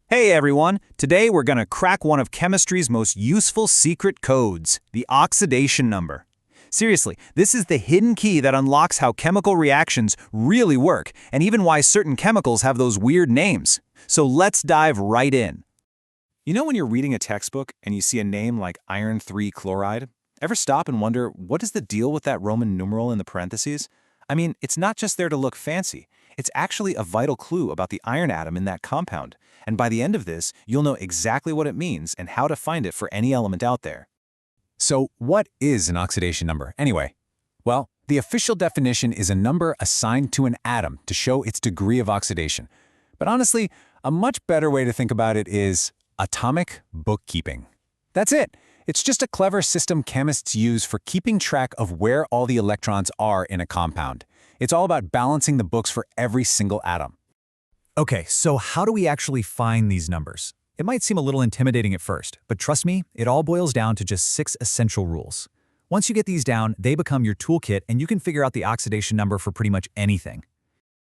Hey everyone! Today we're going to crack one of chemistry's most useful secret codes, the oxidation number. Seriously, this is the hidden key that unlocks how chemical reactions really work, and even why certain chemicals have those weird names. So let's dive right in. You know when you're reading a textbook and you see a name like iron 3 chloride? Ever stop and wonder, what is the deal with that Roman numeral in the parentheses? I mean, it's not just there to look fancy. It's actually a vital clue about the iron atom in that compound. And by the end of this, you'll know exactly what it means and how to find it for any element out there. So what is an oxidation number, anyway? Well, the official definition is a number assigned to an atom to show its degree of oxidation. But honestly, a much better way to think about it is atomic bookkeeping. That's it. It's just a clever system chemists use for keeping track of where all the electrons are in a compound. It's all about balancing the books for every single atom. Okay, so how do we actually find these numbers? It might seem a little intimidating at first, but trust me, it all boils down to just 6 essential rules. Once you get these down, they become your toolkit and you can figure out the oxidation number for pretty much anything.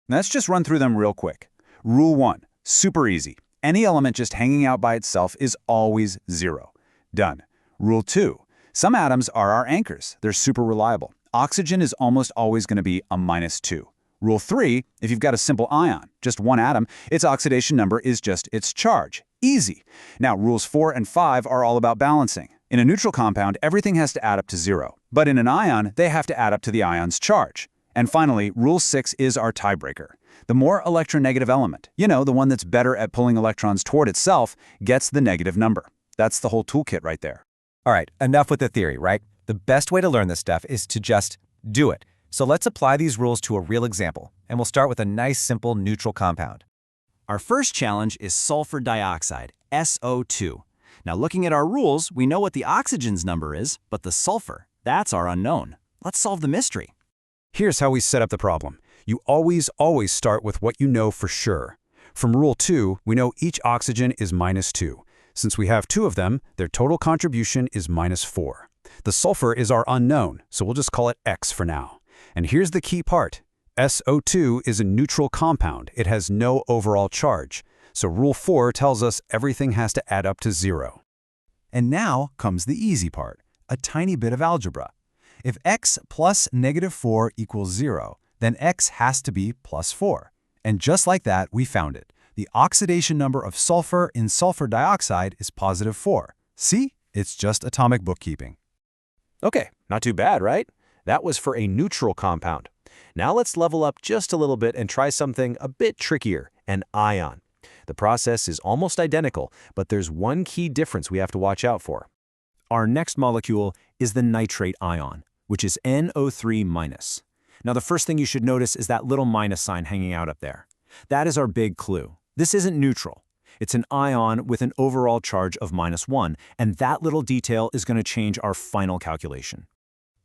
Let's just run through them real quick. Rule 1. Super easy. Any element just hanging out by itself is always 0. Done. Rule 2. Some atoms are our anchors. They're super reliable. Oxygen is almost always going to be a -2. Rule 3, if you've got a simple ion, just one atom, its oxidation number is just its charge. Easy. Now, rules 4 and 5 are all about balancing. In a neutral compound, everything has to add up to 0. But in an ion, they have to add up to the ion's charge. And finally, rule 6 is our tiebreaker. The more electronegative element, the one that's better at pulling electrons toward itself, gets the negative number. That's the whole toolkit right there. All right, enough with the theory, right? The best way to learn this stuff is to just do it. So let's apply these rules to a real example, and we'll start with a nice, simple neutral compound. Our first challenge is sulfur dioxide, SO2. Now, looking at our rules, we know what the oxygen's number is, but the sulfur, that's our unknown. Let's solve the mystery. Here's how we set up the problem. You always start with what you know for sure. From rule 2, we know each oxygen is -2. Since we have 2 of them, their total contribution is -4. The sulfur is our unknown, so we'll just call it X for now. And here's the key part. SO2 is a neutral compound. It has no overall charge. So rule 4 tells us everything has to add up to 0. And now comes the easy part, a tiny bit of algebra. If X plus -4 equals 0, then X has to be +4. And just like that, we found it. The oxidation number of sulfur in sulfur dioxide is +4. See? It's just atomic bookkeeping. Okay, not too bad, right? That was for a neutral compound. Now let's level up just a little bit and try something a bit trickier, an ion. The process is almost identical, but there's one key difference we have to watch out for. Our next molecule is the nitrate ion, which is NO3-. Now the first thing you should notice is that little minus sign hanging out up there. That is our big clue. This isn't neutral. It's an ion with an overall charge of -1, and that little detail is going to change our final calculation.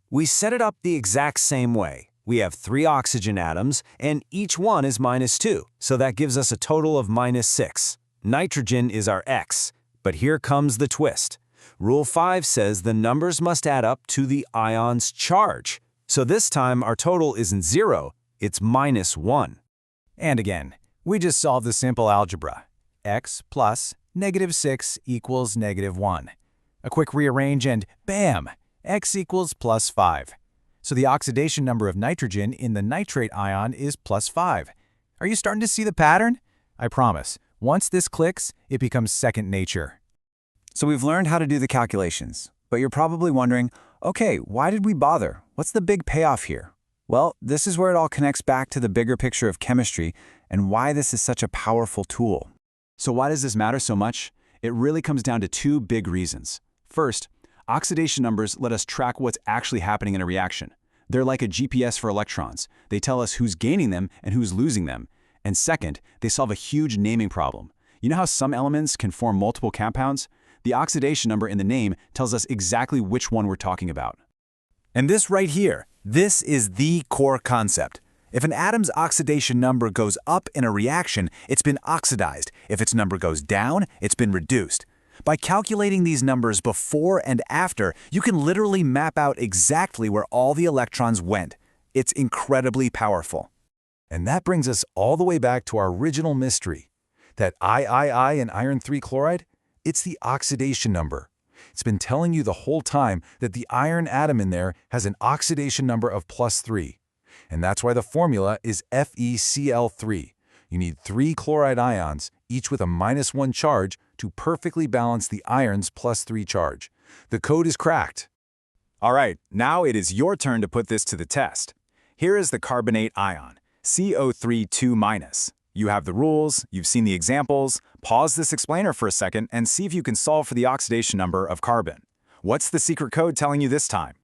We set it up the exact same way. We have 3 oxygen atoms, and each one is -2, so that gives us a total of -6. Nitrogen is our X, but here comes the twist. Rule 5 says the numbers must add up to the ion's charge. So this time our total isn't 0, it's -1. And again, we just solved the simple algebra. X plus -6 equals -1. A quick rearrange and bam! X equals +5. So the oxidation number of nitrogen in the nitrate ion is +5. Are you starting to see the pattern? I promise, once this clicks, it becomes second nature. So we've learned how to do the calculations, but you're probably wondering, okay, why did we bother? What's the big payoff here? Well, this is where it all connects back to the bigger picture of chemistry and why this is such a powerful tool. So why does this matter so much? It really comes down to 2 big reasons. First, oxidation numbers let us track what's actually happening in a reaction. They're like a GPS for electrons. They tell us who's gaining them and who's losing them. And second, they solve a huge naming problem. You know how some elements can form multiple compounds? The oxidation number in the name tells us exactly which one we're talking about. And this right here, this is the core concept. If an atom's oxidation number goes up in a reaction, it's been oxidized. If its number goes down, it's been reduced. By calculating these numbers before and after, you can literally map out exactly where all the electrons went. It's incredibly powerful. And that brings us all the way back to our original mystery. That III in iron 3 chloride? It's the oxidation number. It's been telling you the whole time that the iron atom in there has an oxidation number of +3. And that's why the formula is FeCl3. You need 3 chloride ions, each with a -1 charge, to perfectly balance the iron's +3 charge. The code is cracked. All right, now it is your turn to put this to the test. Here is the carbonate ion, CO3 2-. You have the rules, you've seen the examples. Pause this explainer for a second and see if you can solve for the oxidation number of carbon. What's the secret code telling you this time?